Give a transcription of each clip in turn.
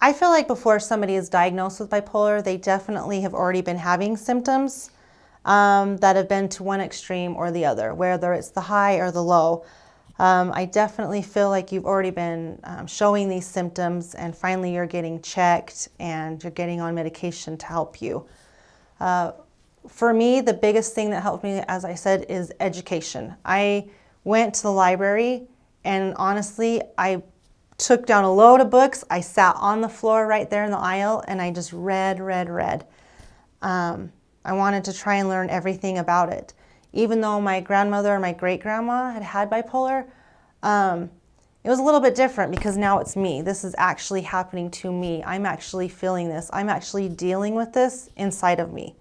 I feel like before somebody is diagnosed with bipolar, they definitely have already been having symptoms that have been to one extreme or the other, whether it's the high or the low. I definitely feel like you've already been showing these symptoms, and finally you're getting checked and you're getting on medication to help you. For me, the biggest thing that helped me, as I said, is education. I went to the library, and honestly, I took down a load of books. I sat on the floor right there in the aisle, and I just read. I wanted to try and learn everything about it. Even though my grandmother and my great-grandma had bipolar, it was a little bit different because now it's me. This is actually happening to me. I'm actually feeling this. I'm actually dealing with this inside of me.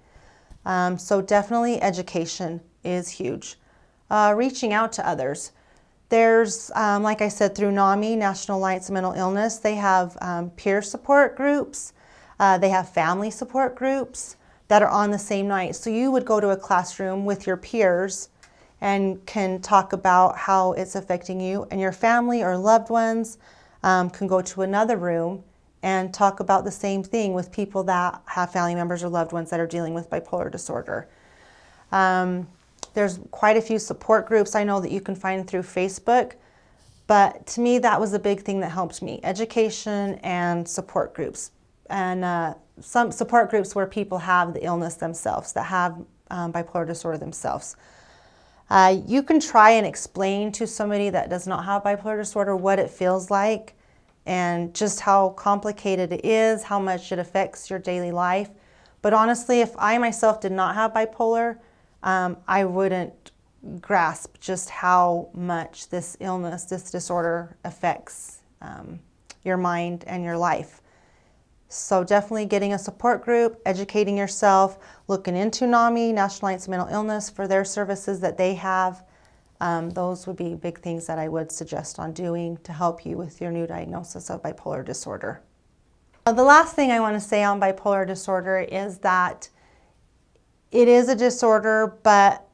So definitely education is huge. Reaching out to others. There's, like I said, through NAMI, National Alliance of Mental Illness, they have peer support groups. They have family support groups that are on the same night. So you would go to a classroom with your peers and can talk about how it's affecting you, and your family or loved ones can go to another room and talk about the same thing with people that have family members or loved ones that are dealing with bipolar disorder. There's quite a few support groups I know that you can find through Facebook, but to me that was a big thing that helped me, education and support groups. And some support groups where people have the illness themselves, that have bipolar disorder themselves. You can try and explain to somebody that does not have bipolar disorder what it feels like and just how complicated it is, how much it affects your daily life. But honestly, if I myself did not have bipolar, I wouldn't grasp just how much this illness, this disorder affects your mind and your life. So definitely getting a support group, educating yourself, looking into NAMI, National Alliance of Mental Illness, for their services that they have. Those would be big things that I would suggest on doing to help you with your new diagnosis of bipolar disorder. The last thing I want to say on bipolar disorder is that it is a disorder, but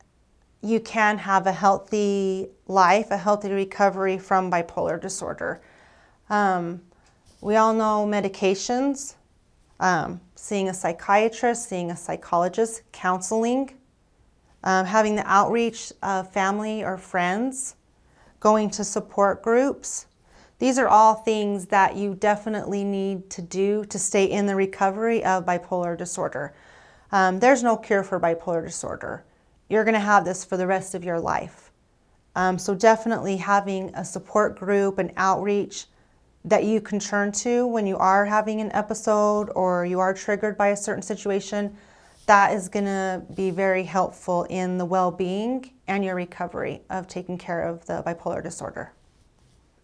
you can have a healthy life, a healthy recovery from bipolar disorder. We all know medications, seeing a psychiatrist, seeing a psychologist, counseling, having the outreach of family or friends, going to support groups. These are all things that you definitely need to do to stay in the recovery of bipolar disorder. There's no cure for bipolar disorder. You're going to have this for the rest of your life. So definitely having a support group and outreach that you can turn to when you are having an episode or you are triggered by a certain situation, that is going to be very helpful in the well-being and your recovery of taking care of the bipolar disorder.